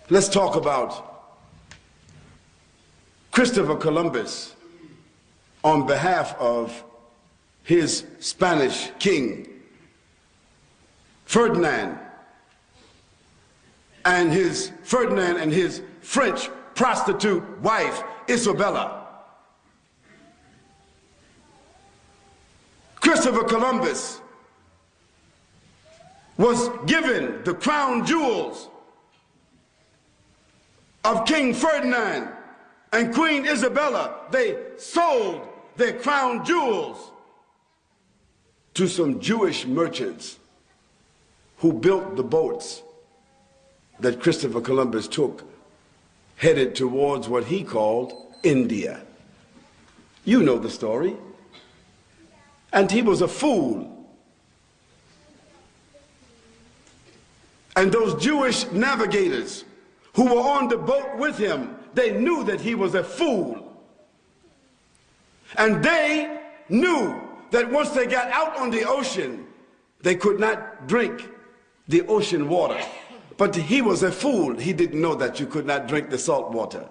Let's talk about Christopher Columbus on behalf of his Spanish king, Ferdinand, and his French prostitute wife, Isabella. Christopher Columbus was given the crown jewels of King Ferdinand and Queen Isabella. They sold their crown jewels to some Jewish merchants who built the boats that Christopher Columbus took, headed towards what he called India. You know the story. And he was a fool. And those Jewish navigators who were on the boat with him, they knew that he was a fool. And they knew that once they got out on the ocean, they could not drink the ocean water. But he was a fool. He didn't know that you could not drink the salt water.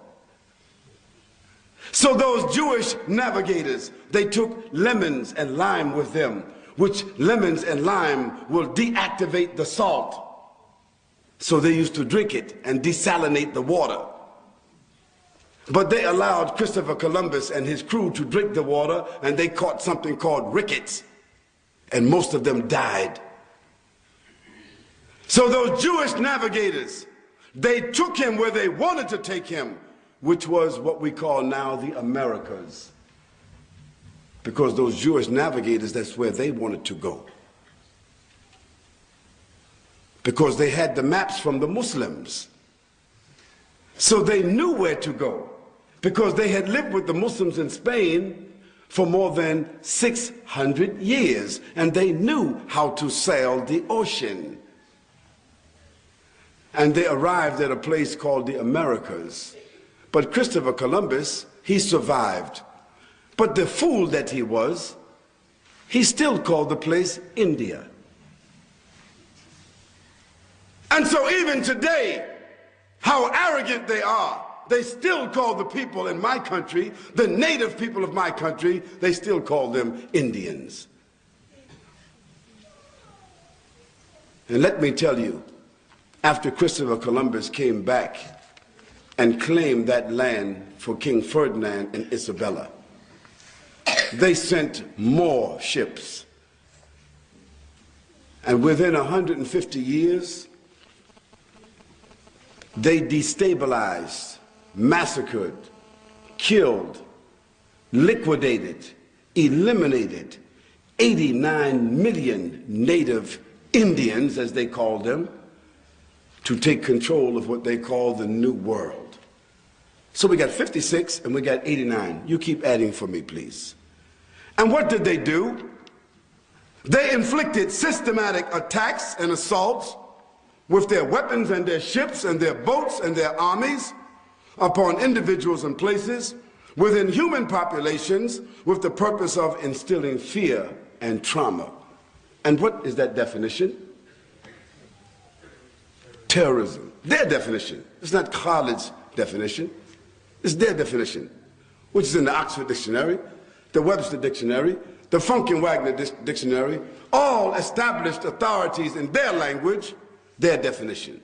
So those Jewish navigators, they took lemons and lime with them, which lemons and lime will deactivate the salt. So they used to drink it and desalinate the water. But they allowed Christopher Columbus and his crew to drink the water, and they caught something called rickets, and most of them died. So those Jewish navigators, they took him where they wanted to take him, which was what we call now the Americas. Because those Jewish navigators, that's where they wanted to go. Because they had the maps from the Muslims. So they knew where to go. Because they had lived with the Muslims in Spain for more than 600 years. And they knew how to sail the ocean. And they arrived at a place called the Americas. But Christopher Columbus, he survived. But the fool that he was, he still called the place India. And so even today, how arrogant they are, they still call the people in my country, the native people of my country, they still call them Indians. And let me tell you, after Christopher Columbus came back and claimed that land for King Ferdinand and Isabella, they sent more ships. And within 150 years, they destabilized, massacred, killed, liquidated, eliminated 89 million native Indians, as they called them, to take control of what they call the New World. So we got 56 and we got 89. You keep adding for me, please. And what did they do? They inflicted systematic attacks and assaults with their weapons and their ships and their boats and their armies upon individuals and places within human populations with the purpose of instilling fear and trauma. And what is that definition? Terrorism. Their definition. It's not Khalid's definition. It's their definition, which is in the Oxford Dictionary, the Webster Dictionary, the Funk and Wagner Dictionary, all established authorities in their language, their definition.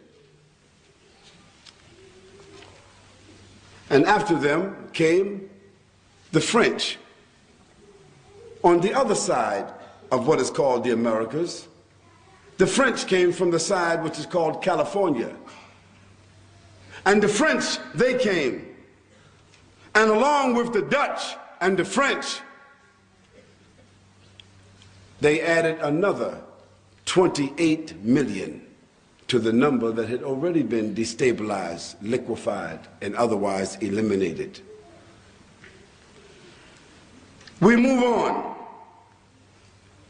And after them came the French. On the other side of what is called the Americas, the French came from the side which is called California. And the French, they came. And along with the Dutch and the French, they added another 28 million to the number that had already been destabilized, liquefied, and otherwise eliminated. We move on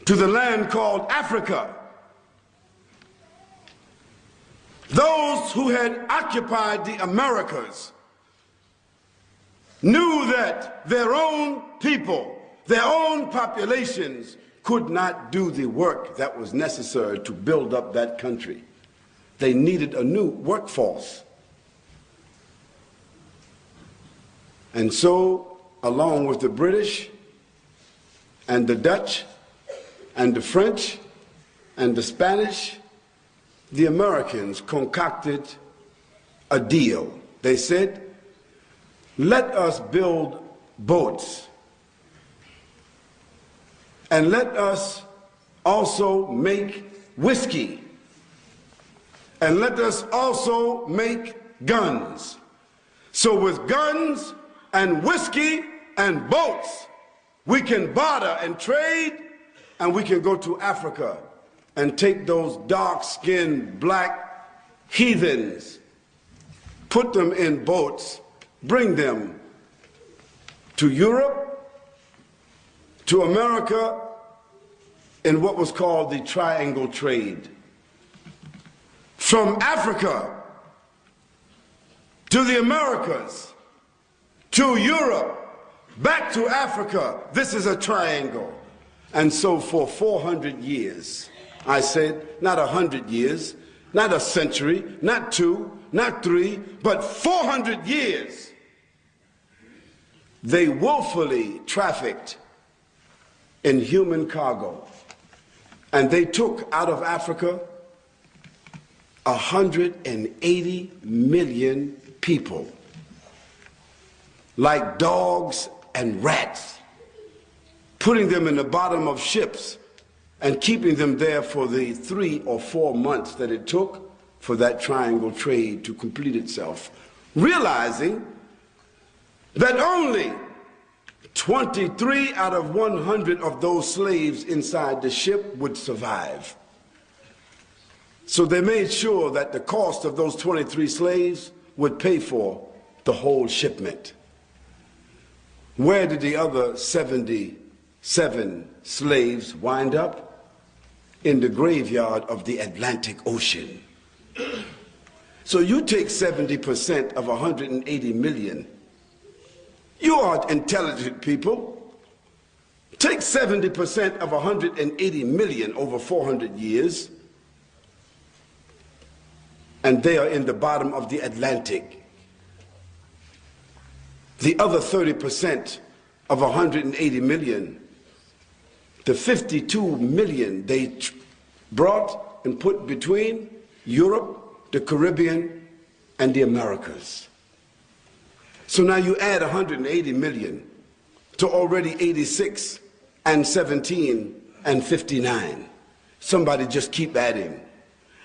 to the land called Africa. Those who had occupied the Americas knew that their own people, their own populations could not do the work that was necessary to build up that country. They needed a new workforce. And so, along with the British and the Dutch and the French and the Spanish, the Americans concocted a deal. They said, let us build boats and let us also make whiskey and let us also make guns. So with guns and whiskey and boats, we can barter and trade, and we can go to Africa and take those dark-skinned black heathens, put them in boats, bring them to Europe, to America, in what was called the Triangle Trade. From Africa to the Americas, to Europe, back to Africa, this is a triangle. And so for 400 years, I said, not 100 years, not a century, not 2, not 3, but 400 years, they willfully trafficked in human cargo. And they took out of Africa 180 million people, like dogs and rats, putting them in the bottom of ships and keeping them there for the 3 or 4 months that it took for that triangle trade to complete itself, realizing that only 23 out of 100 of those slaves inside the ship would survive. So they made sure that the cost of those 23 slaves would pay for the whole shipment. Where did the other 77 slaves wind up? In the graveyard of the Atlantic Ocean. So you take 70% of 180 million. You are intelligent people. Take 70% of 180 million over 400 years, and they are in the bottom of the Atlantic. The other 30% of 180 million, the 52 million they brought and put between Europe, the Caribbean, and the Americas. So now you add 180 million to already 86 and 17 and 59. Somebody just keep adding.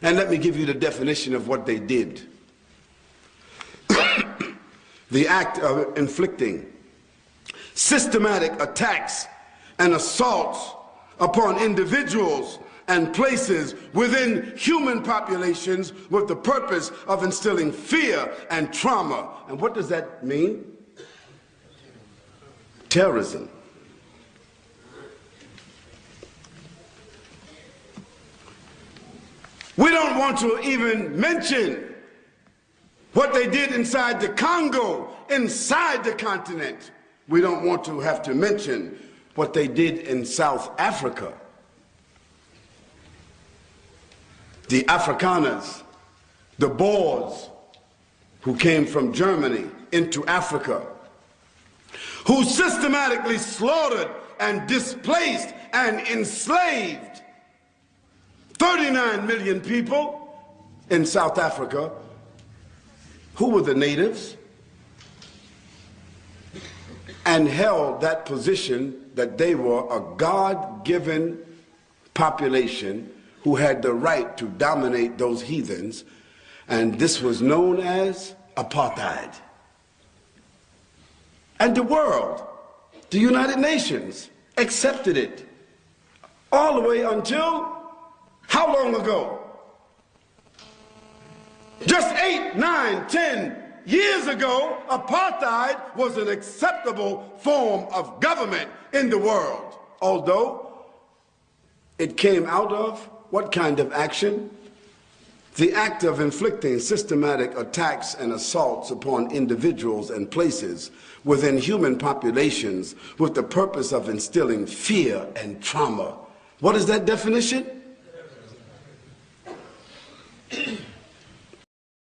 And let me give you the definition of what they did. The act of inflicting systematic attacks and assaults upon individuals and places within human populations with the purpose of instilling fear and trauma. And what does that mean? Terrorism. We don't want to even mention what they did inside the Congo, inside the continent. We don't want to have to mention what they did in South Africa. The Afrikaners, the Boers, who came from Germany into Africa, who systematically slaughtered and displaced and enslaved 39 million people in South Africa. Who were the natives? And held that position that they were a God-given population who had the right to dominate those heathens, and this was known as apartheid. And the world, the United Nations, accepted it all the way until how long ago? Just 8, 9, 10 years ago, apartheid was an acceptable form of government in the world, although it came out of what kind of action? The act of inflicting systematic attacks and assaults upon individuals and places within human populations with the purpose of instilling fear and trauma. What is that definition?